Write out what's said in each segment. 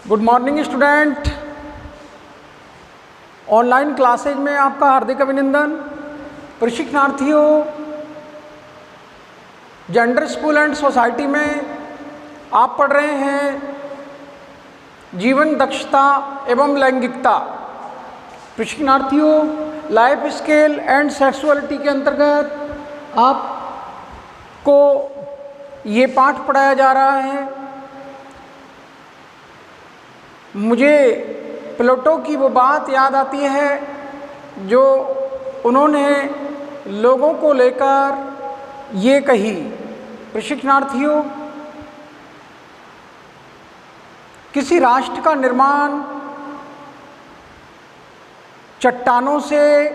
Good morning student. Online classes में आपका हार्दिक अभिनंदन। प्रशिक्षणार्थियों, जेंडर स्कूल एंड सोसाइटी में आप पढ़ रहे हैं जीवन दक्षता एवं लैंगिकता। प्रशिक्षणार्थियों, लाइफ स्किल एंड सेक्सुअलिटी के अंतर्गत आपको ये पाठ पढ़ाया जा रहा है। मुझे प्लेटो की वो बात याद आती है जो उन्होंने लोगों को लेकर ये कही। प्रशिक्षणार्थियों, किसी राष्ट्र का निर्माण चट्टानों से,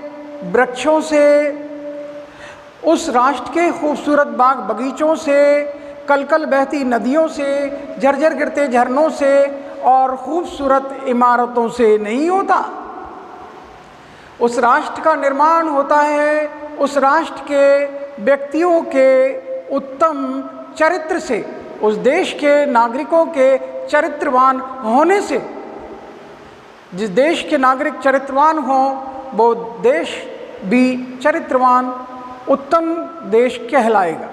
वृक्षों से, उस राष्ट्र के खूबसूरत बाग बगीचों से, कलकल बहती नदियों से, झरझर गिरते झरनों से और खूबसूरत इमारतों से नहीं होता। उस राष्ट्र का निर्माण होता है उस राष्ट्र के व्यक्तियों के उत्तम चरित्र से, उस देश के नागरिकों के चरित्रवान होने से। जिस देश के नागरिक चरित्रवान हों वो देश भी चरित्रवान उत्तम देश कहलाएगा।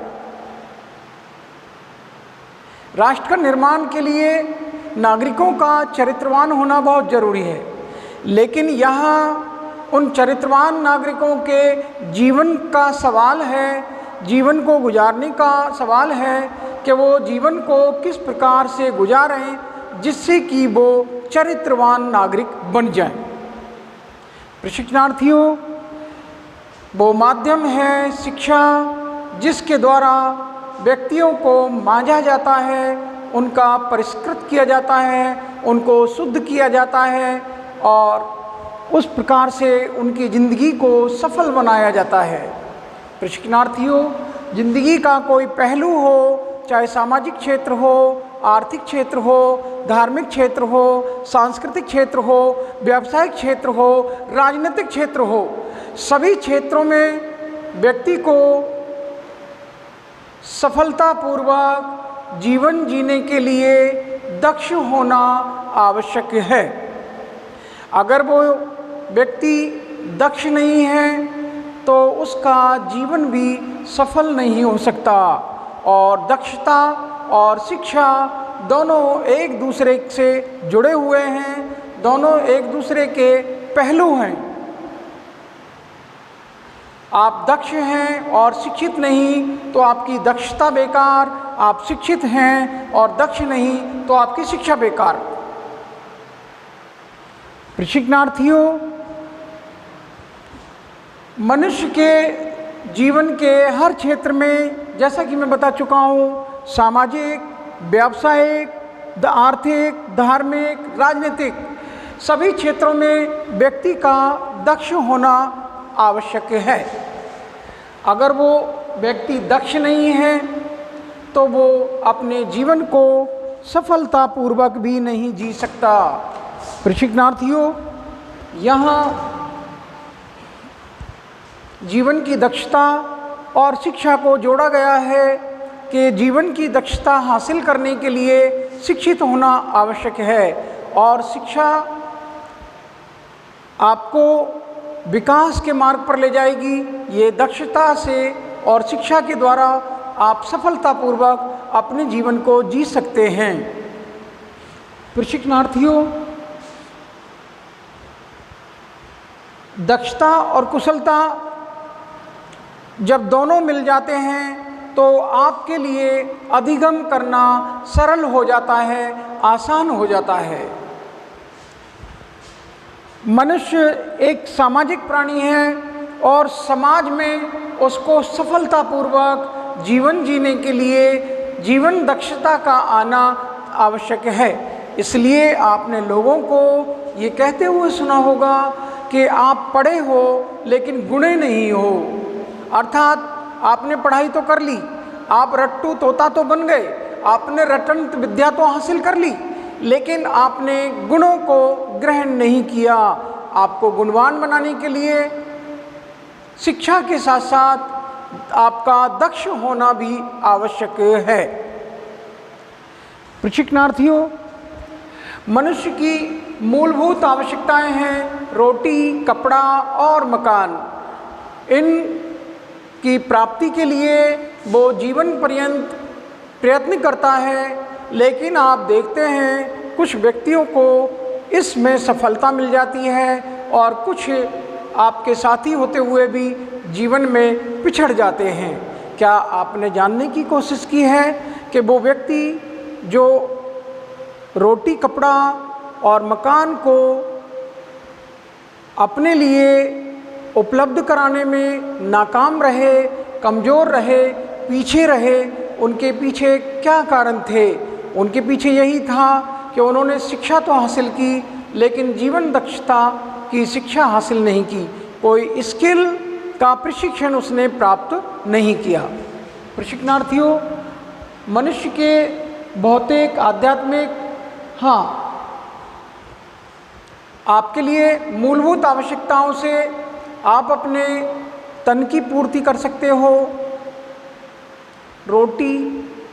राष्ट्र का निर्माण के लिए नागरिकों का चरित्रवान होना बहुत ज़रूरी है, लेकिन यहाँ उन चरित्रवान नागरिकों के जीवन का सवाल है, जीवन को गुजारने का सवाल है कि वो जीवन को किस प्रकार से गुजारें जिससे कि वो चरित्रवान नागरिक बन जाएं। प्रशिक्षणार्थियों, वो माध्यम है शिक्षा जिसके द्वारा व्यक्तियों को मांझा जाता है, उनका परिष्कृत किया जाता है, उनको शुद्ध किया जाता है और उस प्रकार से उनकी ज़िंदगी को सफल बनाया जाता है। प्रशिक्षणार्थियों, ज़िंदगी का कोई पहलू हो, चाहे सामाजिक क्षेत्र हो, आर्थिक क्षेत्र हो, धार्मिक क्षेत्र हो, सांस्कृतिक क्षेत्र हो, व्यावसायिक क्षेत्र हो, राजनीतिक क्षेत्र हो, सभी क्षेत्रों में व्यक्ति को सफलतापूर्वक जीवन जीने के लिए दक्ष होना आवश्यक है। अगर वो व्यक्ति दक्ष नहीं है तो उसका जीवन भी सफल नहीं हो सकता। और दक्षता और शिक्षा दोनों एक दूसरे से जुड़े हुए हैं, दोनों एक दूसरे के पहलू हैं। आप दक्ष हैं और शिक्षित नहीं तो आपकी दक्षता बेकार, आप शिक्षित हैं और दक्ष नहीं तो आपकी शिक्षा बेकार। प्रशिक्षणार्थियों, मनुष्य के जीवन के हर क्षेत्र में, जैसा कि मैं बता चुका हूँ, सामाजिक, व्यावसायिक, आर्थिक, धार्मिक, राजनीतिक, सभी क्षेत्रों में व्यक्ति का दक्ष होना आवश्यक है। अगर वो व्यक्ति दक्ष नहीं है तो वो अपने जीवन को सफलतापूर्वक भी नहीं जी सकता। प्रशिक्षणार्थियों, यहाँ जीवन की दक्षता और शिक्षा को जोड़ा गया है कि जीवन की दक्षता हासिल करने के लिए शिक्षित होना आवश्यक है और शिक्षा आपको विकास के मार्ग पर ले जाएगी। ये दक्षता से और शिक्षा के द्वारा आप सफलतापूर्वक अपने जीवन को जी सकते हैं। प्रशिक्षणार्थियों, दक्षता और कुशलता जब दोनों मिल जाते हैं तो आपके लिए अधिगम करना सरल हो जाता है, आसान हो जाता है। मनुष्य एक सामाजिक प्राणी है और समाज में उसको सफलतापूर्वक जीवन जीने के लिए जीवन दक्षता का आना आवश्यक है। इसलिए आपने लोगों को ये कहते हुए सुना होगा कि आप पढ़े हो लेकिन गुणे नहीं हो। अर्थात आपने पढ़ाई तो कर ली, आप रट्टू तोता तो बन गए, आपने रटन विद्या तो हासिल कर ली, लेकिन आपने गुणों को ग्रहण नहीं किया। आपको गुणवान बनाने के लिए शिक्षा के साथ साथ आपका दक्ष होना भी आवश्यक है। प्रशिक्षणार्थियों, मनुष्य की मूलभूत आवश्यकताएं हैं रोटी, कपड़ा और मकान। इन की प्राप्ति के लिए वो जीवन पर्यंत प्रयत्न करता है, लेकिन आप देखते हैं कुछ व्यक्तियों को इसमें सफलता मिल जाती है और कुछ आपके साथी होते हुए भी जीवन में पिछड़ जाते हैं। क्या आपने जानने की कोशिश की है कि वो व्यक्ति जो रोटी, कपड़ा और मकान को अपने लिए उपलब्ध कराने में नाकाम रहे, कमज़ोर रहे, पीछे रहे, उनके पीछे क्या कारण थे? उनके पीछे यही था कि उन्होंने शिक्षा तो हासिल की लेकिन जीवन दक्षता की शिक्षा हासिल नहीं की, कोई स्किल का प्रशिक्षण उसने प्राप्त नहीं किया। प्रशिक्षणार्थियों, मनुष्य के भौतिक, आध्यात्मिक, हाँ, आपके लिए मूलभूत आवश्यकताओं से आप अपने तन की पूर्ति कर सकते हो, रोटी,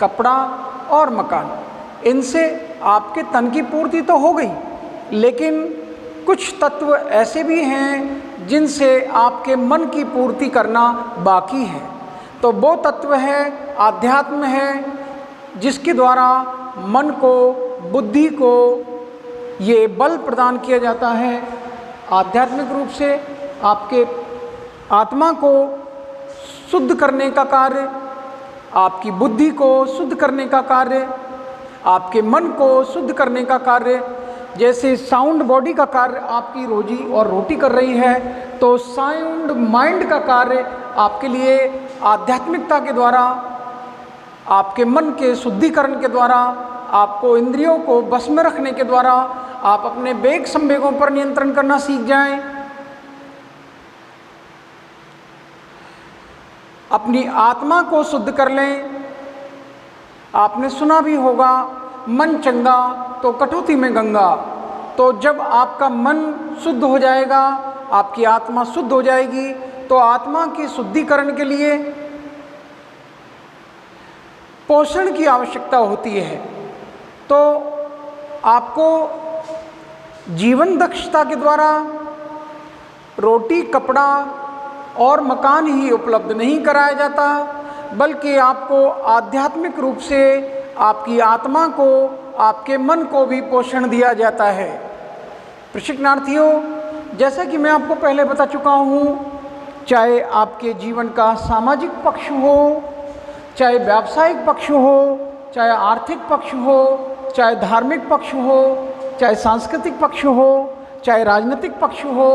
कपड़ा और मकान। इनसे आपके तन की पूर्ति तो हो गई, लेकिन कुछ तत्व ऐसे भी हैं जिनसे आपके मन की पूर्ति करना बाकी है। तो वो तत्व है आध्यात्म है, जिसके द्वारा मन को, बुद्धि को ये बल प्रदान किया जाता है। आध्यात्मिक रूप से आपके आत्मा को शुद्ध करने का कार्य, आपकी बुद्धि को शुद्ध करने का कार्य, आपके मन को शुद्ध करने का कार्य, जैसे साउंड बॉडी का कार्य आपकी रोजी और रोटी कर रही है, तो साउंड माइंड का कार्य आपके लिए आध्यात्मिकता के द्वारा, आपके मन के शुद्धिकरण के द्वारा, आपको इंद्रियों को बस में रखने के द्वारा आप अपने वेग संवेगों पर नियंत्रण करना सीख जाएं, अपनी आत्मा को शुद्ध कर लें। आपने सुना भी होगा, मन चंगा तो कटौती में गंगा। तो जब आपका मन शुद्ध हो जाएगा, आपकी आत्मा शुद्ध हो जाएगी, तो आत्मा की शुद्धिकरण के लिए पोषण की आवश्यकता होती है। तो आपको जीवन दक्षता के द्वारा रोटी, कपड़ा और मकान ही उपलब्ध नहीं कराया जाता, बल्कि आपको आध्यात्मिक रूप से आपकी आत्मा को, आपके मन को भी पोषण दिया जाता है। प्रशिक्षणार्थियों, जैसा कि मैं आपको पहले बता चुका हूँ, चाहे आपके जीवन का सामाजिक पक्ष हो, चाहे व्यावसायिक पक्ष हो, चाहे आर्थिक पक्ष हो, चाहे धार्मिक पक्ष हो, चाहे सांस्कृतिक पक्ष हो, चाहे राजनीतिक पक्ष हो,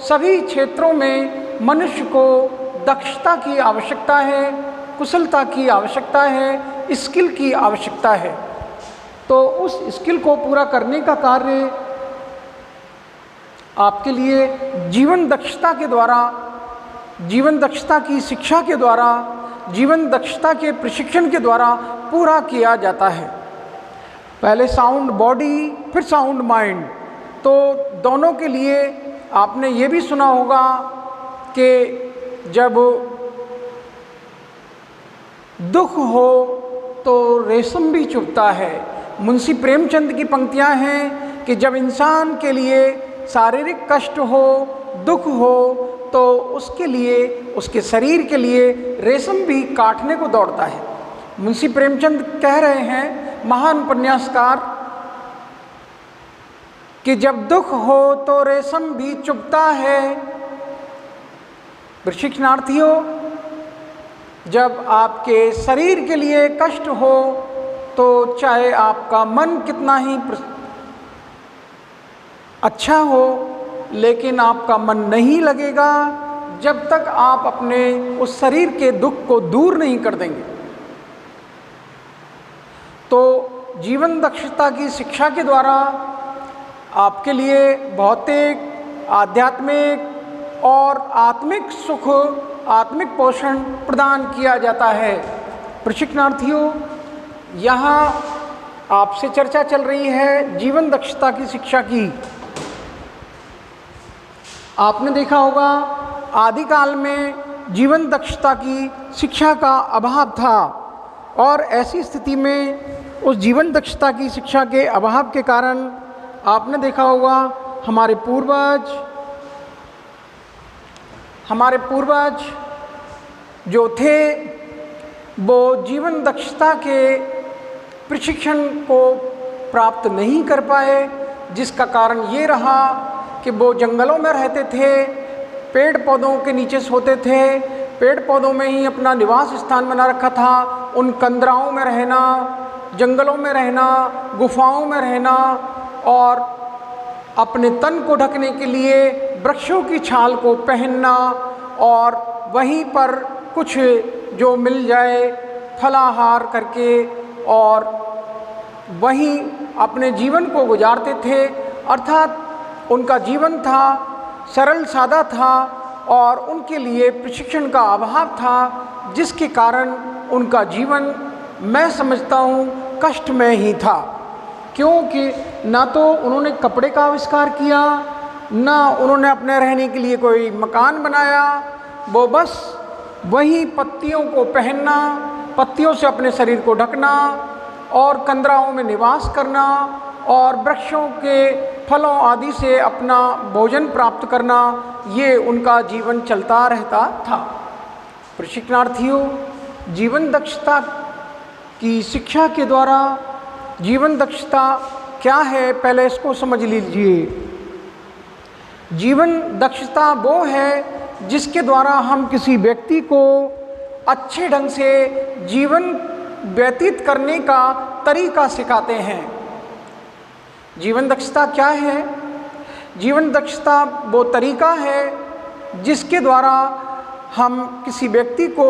सभी क्षेत्रों में मनुष्य को दक्षता की आवश्यकता है, कुशलता की आवश्यकता है, स्किल की आवश्यकता है। तो उस स्किल को पूरा करने का कार्य आपके लिए जीवन दक्षता के द्वारा, जीवन दक्षता की शिक्षा के द्वारा, जीवन दक्षता के प्रशिक्षण के द्वारा पूरा किया जाता है। पहले साउंड बॉडी, फिर साउंड माइंड। तो दोनों के लिए आपने ये भी सुना होगा कि जब दुख हो तो रेशम भी चुभता है। मुंशी प्रेमचंद की पंक्तियां हैं कि जब इंसान के लिए शारीरिक कष्ट हो, दुख हो, तो उसके लिए, उसके शरीर के लिए रेशम भी काटने को दौड़ता है। मुंशी प्रेमचंद कह रहे हैं, महान उपन्यासकार, कि जब दुख हो तो रेशम भी चुभता है। प्रशिक्षणार्थियों, जब आपके शरीर के लिए कष्ट हो तो चाहे आपका मन कितना ही अच्छा हो, लेकिन आपका मन नहीं लगेगा जब तक आप अपने उस शरीर के दुख को दूर नहीं कर देंगे। तो जीवन दक्षता की शिक्षा के द्वारा आपके लिए भौतिक, आध्यात्मिक और आत्मिक सुख, आत्मिक पोषण प्रदान किया जाता है। प्रशिक्षणार्थियों, यहाँ आपसे चर्चा चल रही है जीवन दक्षता की शिक्षा की। आपने देखा होगा, आदिकाल में जीवन दक्षता की शिक्षा का अभाव था और ऐसी स्थिति में उस जीवन दक्षता की शिक्षा के अभाव के कारण आपने देखा होगा हमारे पूर्वज जो थे वो जीवन दक्षता के प्रशिक्षण को प्राप्त नहीं कर पाए, जिसका कारण ये रहा कि वो जंगलों में रहते थे, पेड़ पौधों के नीचे सोते थे, पेड़ पौधों में ही अपना निवास स्थान बना रखा था। उन कंदराओं में रहना, जंगलों में रहना, गुफाओं में रहना और अपने तन को ढकने के लिए वृक्षों की छाल को पहनना और वहीं पर कुछ जो मिल जाए फलाहार करके और वहीं अपने जीवन को गुजारते थे। अर्थात उनका जीवन था सरल सादा था और उनके लिए प्रशिक्षण का अभाव था, जिसके कारण उनका जीवन मैं समझता हूँ कष्टमय ही था, क्योंकि ना तो उन्होंने कपड़े का आविष्कार किया, ना उन्होंने अपने रहने के लिए कोई मकान बनाया। वो बस वही पत्तियों को पहनना, पत्तियों से अपने शरीर को ढकना और कंदराओं में निवास करना और वृक्षों के फलों आदि से अपना भोजन प्राप्त करना, ये उनका जीवन चलता रहता था। प्रशिक्षणार्थियों, जीवन दक्षता की शिक्षा के द्वारा जीवन दक्षता क्या है, पहले इसको समझ लीजिए। जीवन दक्षता वो है जिसके द्वारा हम किसी व्यक्ति को अच्छे ढंग से जीवन व्यतीत करने का तरीका सिखाते हैं। जीवन दक्षता क्या है? जीवन दक्षता वो तरीका है जिसके द्वारा हम किसी व्यक्ति को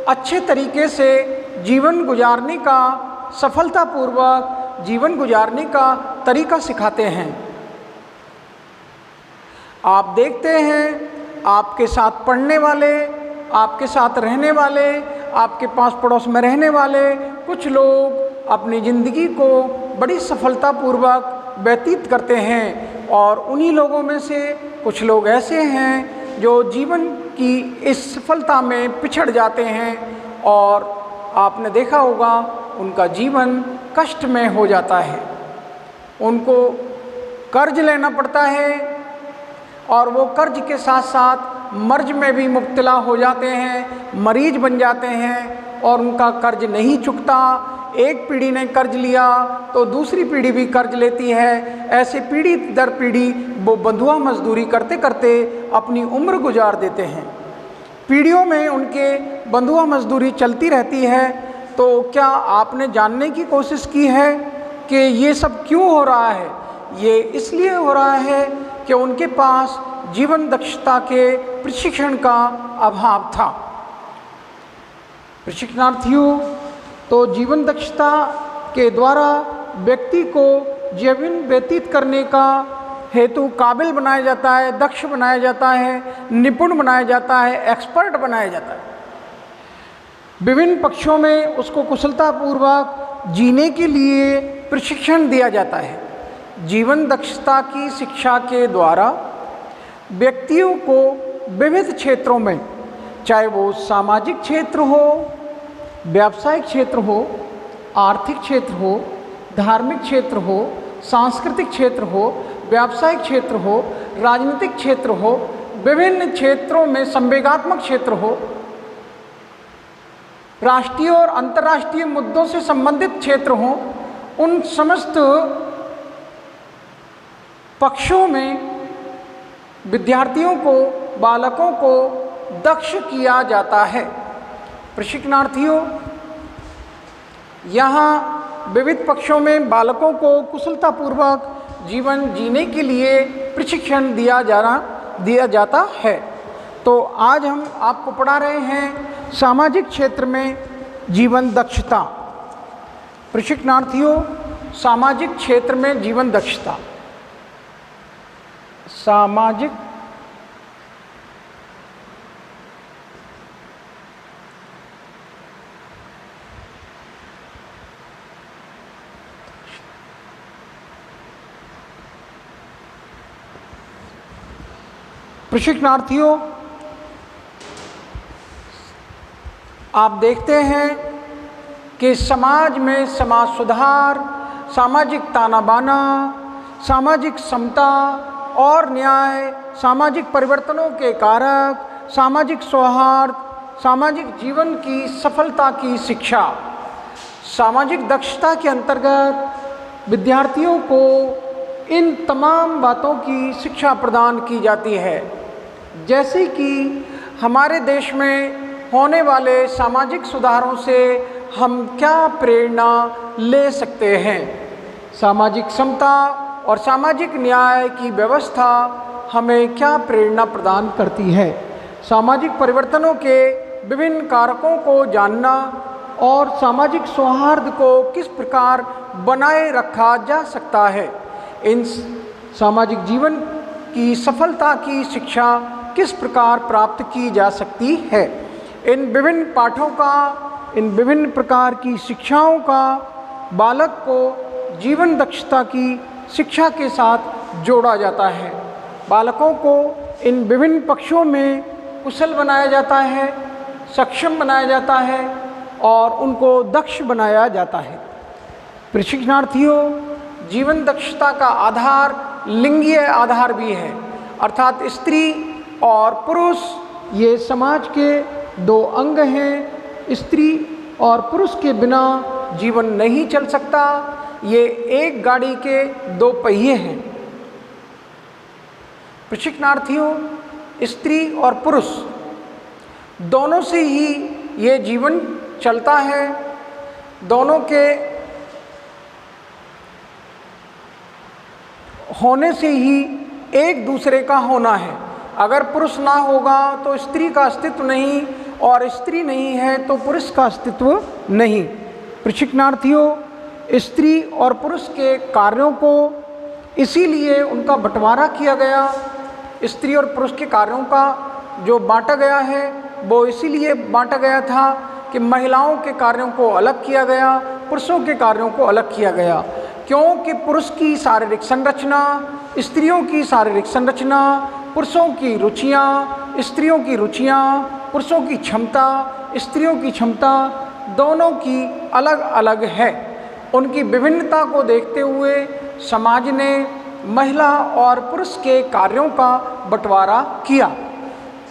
अच्छे तरीके से जीवन गुजारने का, सफलतापूर्वक जीवन गुजारने का तरीका सिखाते हैं। आप देखते हैं आपके साथ पढ़ने वाले, आपके साथ रहने वाले, आपके पास पड़ोस में रहने वाले कुछ लोग अपनी ज़िंदगी को बड़ी सफलतापूर्वक व्यतीत करते हैं और उन्हीं लोगों में से कुछ लोग ऐसे हैं जो जीवन की इस सफलता में पिछड़ जाते हैं और आपने देखा होगा उनका जीवन कष्ट में हो जाता है। उनको कर्ज लेना पड़ता है और वो कर्ज के साथ साथ मर्ज में भी मुब्तला हो जाते हैं, मरीज बन जाते हैं और उनका कर्ज नहीं चुकता। एक पीढ़ी ने कर्ज लिया तो दूसरी पीढ़ी भी कर्ज लेती है। ऐसे पीढ़ी दर पीढ़ी वो बंधुआ मजदूरी करते करते अपनी उम्र गुजार देते हैं। पीढ़ियों में उनके बंधुआ मजदूरी चलती रहती है। तो क्या आपने जानने की कोशिश की है कि ये सब क्यों हो रहा है? ये इसलिए हो रहा है कि उनके पास जीवन दक्षता के प्रशिक्षण का अभाव था। प्रशिक्षणार्थियों, तो जीवन दक्षता के द्वारा व्यक्ति को जीवन व्यतीत करने का हेतु काबिल बनाया जाता है, दक्ष बनाया जाता है, निपुण बनाया जाता है, एक्सपर्ट बनाया जाता है। विभिन्न पक्षों में उसको कुशलतापूर्वक जीने के लिए प्रशिक्षण दिया जाता है। जीवन दक्षता की शिक्षा के द्वारा व्यक्तियों को विविध क्षेत्रों में, चाहे वो सामाजिक क्षेत्र हो, व्यावसायिक क्षेत्र हो, आर्थिक क्षेत्र हो, धार्मिक क्षेत्र हो, सांस्कृतिक क्षेत्र हो, व्यावसायिक क्षेत्र हो, राजनीतिक क्षेत्र हो, विभिन्न क्षेत्रों में संवेगात्मक क्षेत्र हो, राष्ट्रीय और अंतर्राष्ट्रीय मुद्दों से संबंधित क्षेत्र हो, उन समस्त पक्षों में विद्यार्थियों को, बालकों को दक्ष किया जाता है। प्रशिक्षणार्थियों, यहाँ विविध पक्षों में बालकों को कुशलतापूर्वक जीवन जीने के लिए प्रशिक्षण दिया जाता है। तो आज हम आपको पढ़ा रहे हैं सामाजिक क्षेत्र में जीवन दक्षता। प्रशिक्षणार्थियों, सामाजिक क्षेत्र में जीवन दक्षता, सामाजिक प्रशिक्षणार्थियों, आप देखते हैं कि समाज में समाज सुधार, सामाजिक ताना बाना, सामाजिक समता और न्याय, सामाजिक परिवर्तनों के कारक, सामाजिक सौहार्द, सामाजिक जीवन की सफलता की शिक्षा। सामाजिक दक्षता के अंतर्गत विद्यार्थियों को इन तमाम बातों की शिक्षा प्रदान की जाती है, जैसे कि हमारे देश में होने वाले सामाजिक सुधारों से हम क्या प्रेरणा ले सकते हैं। सामाजिक समता और सामाजिक न्याय की व्यवस्था हमें क्या प्रेरणा प्रदान करती है। सामाजिक परिवर्तनों के विभिन्न कारकों को जानना और सामाजिक सौहार्द को किस प्रकार बनाए रखा जा सकता है। इन सामाजिक जीवन की सफलता की शिक्षा किस प्रकार प्राप्त की जा सकती है। इन विभिन्न पाठों का, इन विभिन्न प्रकार की शिक्षाओं का बालक को जीवन दक्षता की शिक्षा के साथ जोड़ा जाता है। बालकों को इन विभिन्न पक्षों में कुशल बनाया जाता है, सक्षम बनाया जाता है और उनको दक्ष बनाया जाता है। प्रशिक्षणार्थियों, जीवन दक्षता का आधार लिंगीय आधार भी है, अर्थात स्त्री और पुरुष ये समाज के दो अंग हैं। स्त्री और पुरुष के बिना जीवन नहीं चल सकता। ये एक गाड़ी के दो पहिए हैं। प्रशिक्षणार्थियों, स्त्री और पुरुष दोनों से ही ये जीवन चलता है। दोनों के होने से ही एक दूसरे का होना है। अगर पुरुष ना होगा तो स्त्री का अस्तित्व नहीं, और स्त्री नहीं है तो पुरुष का अस्तित्व नहीं। प्रशिक्षणार्थियों, स्त्री और पुरुष के कार्यों को इसीलिए उनका बंटवारा किया गया। स्त्री और पुरुष के कार्यों का जो बांटा गया है वो इसीलिए बांटा गया था कि महिलाओं के कार्यों को अलग किया गया, पुरुषों के कार्यों को अलग किया गया। क्योंकि पुरुष की शारीरिक संरचना, स्त्रियों की शारीरिक संरचना, पुरुषों की रुचियाँ, स्त्रियों की रुचियाँ, पुरुषों की क्षमता, स्त्रियों की क्षमता दोनों की अलग अलग है। उनकी विभिन्नता को देखते हुए समाज ने महिला और पुरुष के कार्यों का बंटवारा किया,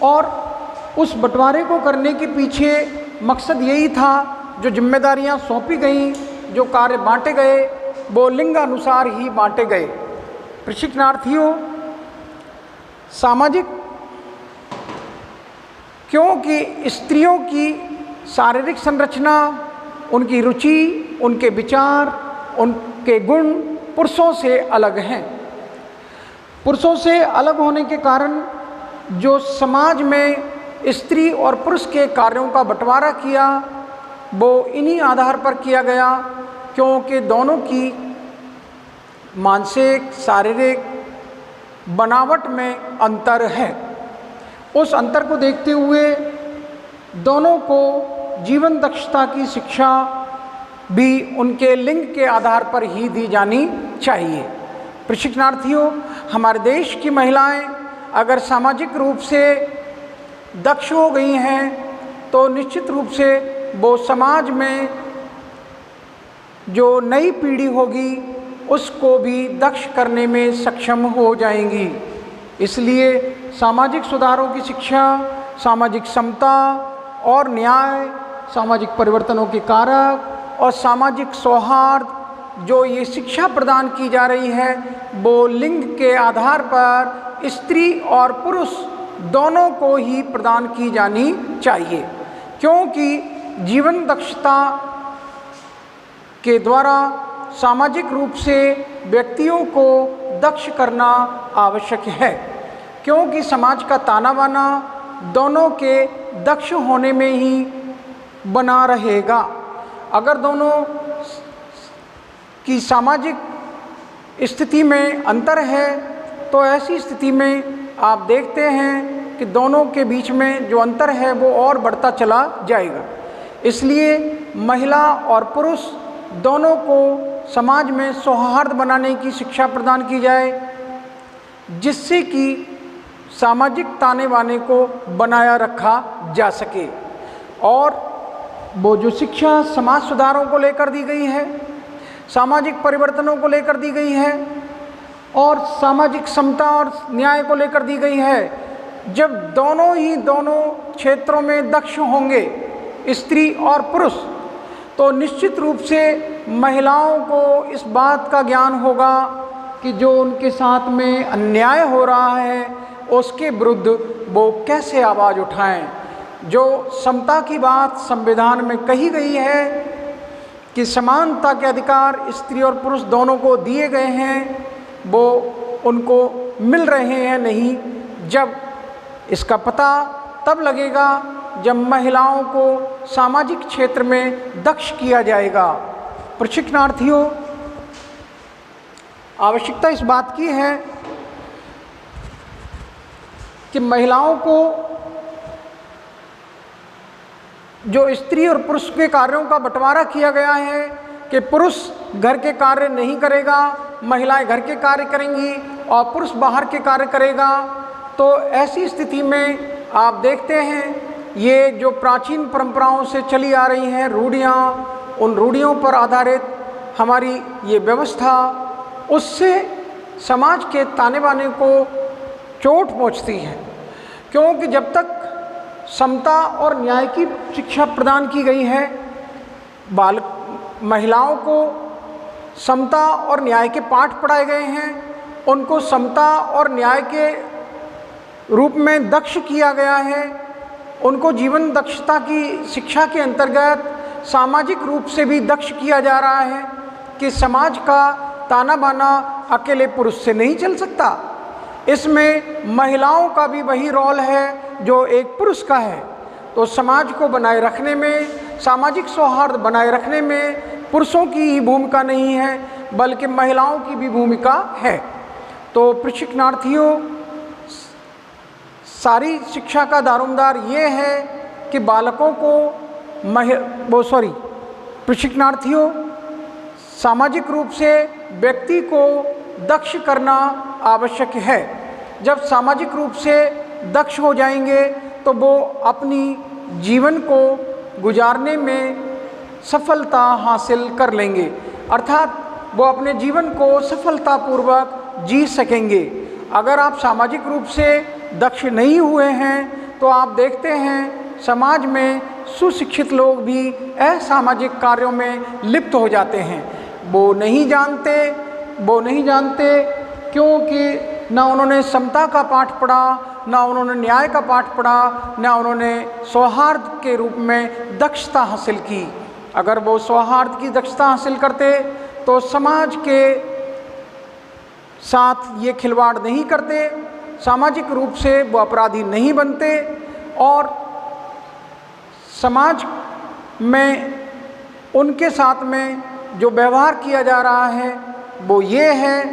और उस बंटवारे को करने के पीछे मकसद यही था, जो जिम्मेदारियां सौंपी गईं, जो कार्य बांटे गए, वो लिंगानुसार ही बांटे गए। प्रशिक्षणार्थियों, सामाजिक, क्योंकि स्त्रियों की शारीरिक संरचना, उनकी रुचि, उनके विचार, उनके गुण पुरुषों से अलग हैं। पुरुषों से अलग होने के कारण जो समाज में स्त्री और पुरुष के कार्यों का बंटवारा किया वो इन्हीं आधार पर किया गया, क्योंकि दोनों की मानसिक, शारीरिक बनावट में अंतर है। उस अंतर को देखते हुए दोनों को जीवन दक्षता की शिक्षा भी उनके लिंग के आधार पर ही दी जानी चाहिए। प्रशिक्षणार्थियों, हमारे देश की महिलाएं अगर सामाजिक रूप से दक्ष हो गई हैं तो निश्चित रूप से वो समाज में जो नई पीढ़ी होगी उसको भी दक्ष करने में सक्षम हो जाएंगी। इसलिए सामाजिक सुधारों की शिक्षा, सामाजिक समता और न्याय, सामाजिक परिवर्तनों के कारक और सामाजिक सौहार्द जो ये शिक्षा प्रदान की जा रही है वो लिंग के आधार पर स्त्री और पुरुष दोनों को ही प्रदान की जानी चाहिए, क्योंकि जीवन दक्षता के द्वारा सामाजिक रूप से व्यक्तियों को दक्ष करना आवश्यक है, क्योंकि समाज का ताना बाना दोनों के दक्ष होने में ही बना रहेगा। अगर दोनों की सामाजिक स्थिति में अंतर है तो ऐसी स्थिति में आप देखते हैं कि दोनों के बीच में जो अंतर है वो और बढ़ता चला जाएगा। इसलिए महिला और पुरुष दोनों को समाज में सौहार्द बनाने की शिक्षा प्रदान की जाए, जिससे कि सामाजिक ताने बाने को बनाया रखा जा सके। और वो जो शिक्षा समाज सुधारों को लेकर दी गई है, सामाजिक परिवर्तनों को लेकर दी गई है, और सामाजिक समता और न्याय को लेकर दी गई है। जब दोनों क्षेत्रों में दक्ष होंगे, स्त्री और पुरुष, तो निश्चित रूप से महिलाओं को इस बात का ज्ञान होगा कि जो उनके साथ में अन्याय हो रहा है उसके विरुद्ध वो कैसे आवाज़ उठाएं। जो समता की बात संविधान में कही गई है कि समानता के अधिकार स्त्री और पुरुष दोनों को दिए गए हैं, वो उनको मिल रहे हैं नहीं। जब इसका पता तब लगेगा जब महिलाओं को सामाजिक क्षेत्र में दक्ष किया जाएगा। प्रशिक्षणार्थियों, आवश्यकता इस बात की है कि महिलाओं को जो स्त्री और पुरुष के कार्यों का बंटवारा किया गया है कि पुरुष घर के कार्य नहीं करेगा, महिलाएं घर के कार्य करेंगी और पुरुष बाहर के कार्य करेगा, तो ऐसी स्थिति में आप देखते हैं ये जो प्राचीन परंपराओं से चली आ रही हैं रूढ़ियाँ, उन रूढ़ियों पर आधारित हमारी ये व्यवस्था, उससे समाज के ताने बाने को चोट पहुँचती है। क्योंकि जब तक समता और न्याय की शिक्षा प्रदान की गई है, महिलाओं को समता और न्याय के पाठ पढ़ाए गए हैं, उनको समता और न्याय के रूप में दक्ष किया गया है, उनको जीवन दक्षता की शिक्षा के अंतर्गत सामाजिक रूप से भी दक्ष किया जा रहा है कि समाज का ताना बाना अकेले पुरुष से नहीं चल सकता, इसमें महिलाओं का भी वही रोल है जो एक पुरुष का है। तो समाज को बनाए रखने में, सामाजिक सौहार्द बनाए रखने में पुरुषों की ही भूमिका नहीं है बल्कि महिलाओं की भी भूमिका है। तो प्रशिक्षणार्थियों, सारी शिक्षा का दारोमदार ये है कि बालकों को प्रशिक्षणार्थियों, सामाजिक रूप से व्यक्ति को दक्ष करना आवश्यक है। जब सामाजिक रूप से दक्ष हो जाएंगे तो वो अपनी जीवन को गुजारने में सफलता हासिल कर लेंगे, अर्थात वो अपने जीवन को सफलतापूर्वक जी सकेंगे। अगर आप सामाजिक रूप से दक्ष नहीं हुए हैं तो आप देखते हैं समाज में सुशिक्षित लोग भी असामाजिक कार्यों में लिप्त हो जाते हैं। वो नहीं जानते क्योंकि ना उन्होंने समता का पाठ पढ़ा, ना उन्होंने न्याय का पाठ पढ़ा, ना उन्होंने सौहार्द के रूप में दक्षता हासिल की। अगर वो सौहार्द की दक्षता हासिल करते तो समाज के साथ ये खिलवाड़ नहीं करते, सामाजिक रूप से वो अपराधी नहीं बनते और समाज में उनके साथ में जो व्यवहार किया जा रहा है वो ये है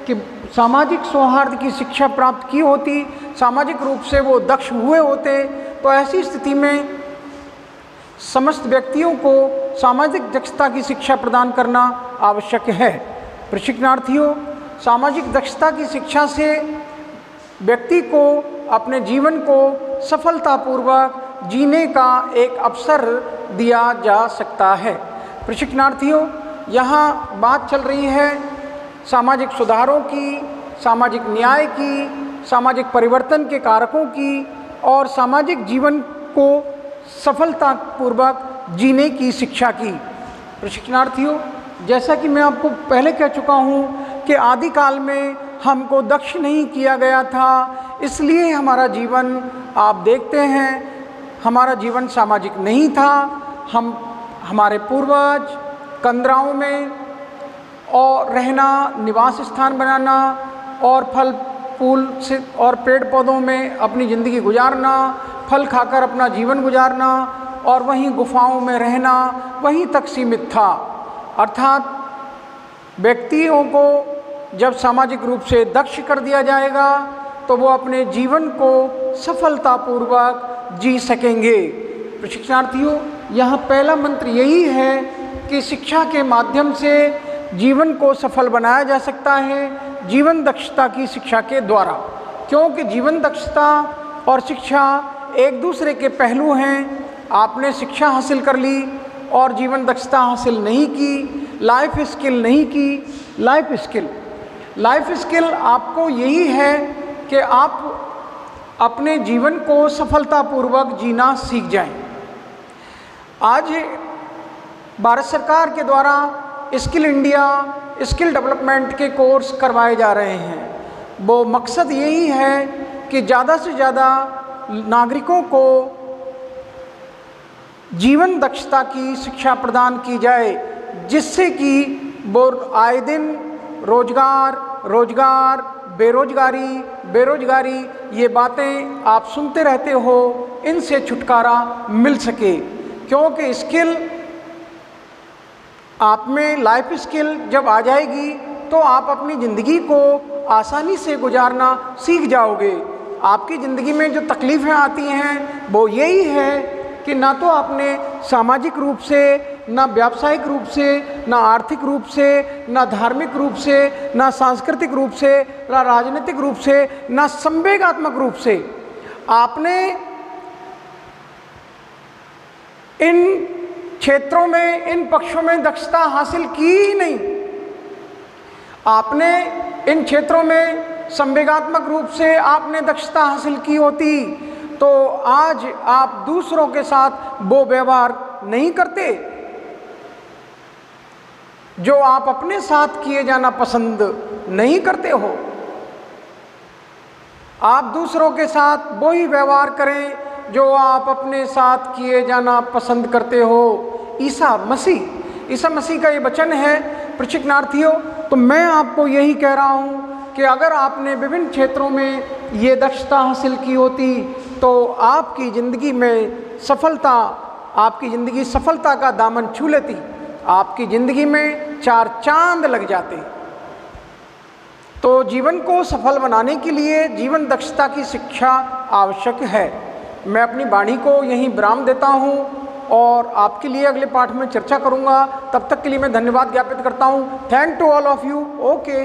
कि सामाजिक सौहार्द की शिक्षा प्राप्त की होती, सामाजिक रूप से वो दक्ष हुए होते, तो ऐसी स्थिति में समस्त व्यक्तियों को सामाजिक दक्षता की शिक्षा प्रदान करना आवश्यक है। प्रशिक्षणार्थियों, सामाजिक दक्षता की शिक्षा से व्यक्ति को अपने जीवन को सफलतापूर्वक जीने का एक अवसर दिया जा सकता है। प्रशिक्षणार्थियों, यहाँ बात चल रही है सामाजिक सुधारों की, सामाजिक न्याय की, सामाजिक परिवर्तन के कारकों की और सामाजिक जीवन को सफलतापूर्वक जीने की शिक्षा की। प्रशिक्षणार्थियों, जैसा कि मैं आपको पहले कह चुका हूँ कि आदिकाल में हमको दक्ष नहीं किया गया था, इसलिए हमारा जीवन, आप देखते हैं, हमारा जीवन सामाजिक नहीं था। हमारे पूर्वज कंदराओं में और रहना, निवास स्थान बनाना और फल फूल से और पेड़ पौधों में अपनी ज़िंदगी गुजारना, फल खाकर अपना जीवन गुजारना और वहीं गुफाओं में रहना, वहीं तक सीमित था। अर्थात व्यक्तियों को जब सामाजिक रूप से दक्ष कर दिया जाएगा तो वो अपने जीवन को सफलतापूर्वक जी सकेंगे। प्रशिक्षणार्थियों, यहाँ पहला मंत्र यही है कि शिक्षा के माध्यम से जीवन को सफल बनाया जा सकता है, जीवन दक्षता की शिक्षा के द्वारा, क्योंकि जीवन दक्षता और शिक्षा एक दूसरे के पहलू हैं। आपने शिक्षा हासिल कर ली और जीवन दक्षता हासिल नहीं की, लाइफ स्किल नहीं की। लाइफ स्किल लाइफ स्किल आपको यही है कि आप अपने जीवन को सफलतापूर्वक जीना सीख जाएं। आज भारत सरकार के द्वारा स्किल इंडिया, स्किल डेवलपमेंट के कोर्स करवाए जा रहे हैं। वो मकसद यही है कि ज़्यादा से ज़्यादा नागरिकों को जीवन दक्षता की शिक्षा प्रदान की जाए, जिससे कि वो आए दिन रोजगार, बेरोजगारी ये बातें आप सुनते रहते हो, इनसे छुटकारा मिल सके। क्योंकि स्किल आप में, लाइफ स्किल जब आ जाएगी तो आप अपनी ज़िंदगी को आसानी से गुजारना सीख जाओगे। आपकी ज़िंदगी में जो तकलीफ़ें आती हैं वो यही है कि ना तो आपने सामाजिक रूप से, ना व्यावसायिक रूप से, ना आर्थिक रूप से, ना धार्मिक रूप से, ना सांस्कृतिक रूप से, ना राजनीतिक रूप से, ना संवेगात्मक रूप से आपने इन क्षेत्रों में, इन पक्षों में दक्षता हासिल की ही नहीं। आपने इन क्षेत्रों में संवेगात्मक रूप से आपने दक्षता हासिल की होती तो आज आप दूसरों के साथ वो व्यवहार नहीं करते जो आप अपने साथ किए जाना पसंद नहीं करते हो। आप दूसरों के साथ वही व्यवहार करें जो आप अपने साथ किए जाना पसंद करते हो। ईसा मसीह का ये वचन है प्रशिक्षणार्थियों। तो मैं आपको यही कह रहा हूँ कि अगर आपने विभिन्न क्षेत्रों में ये दक्षता हासिल की होती तो आपकी ज़िंदगी में सफलता का दामन छू लेती, आपकी ज़िंदगी में 4 चांद लग जाते। तो जीवन को सफल बनाने के लिए जीवन दक्षता की शिक्षा आवश्यक है। मैं अपनी वाणी को यहीं विराम देता हूँ और आपके लिए अगले पाठ में चर्चा करूँगा। तब तक के लिए मैं धन्यवाद ज्ञापित करता हूँ। Thank to all of you. Okay.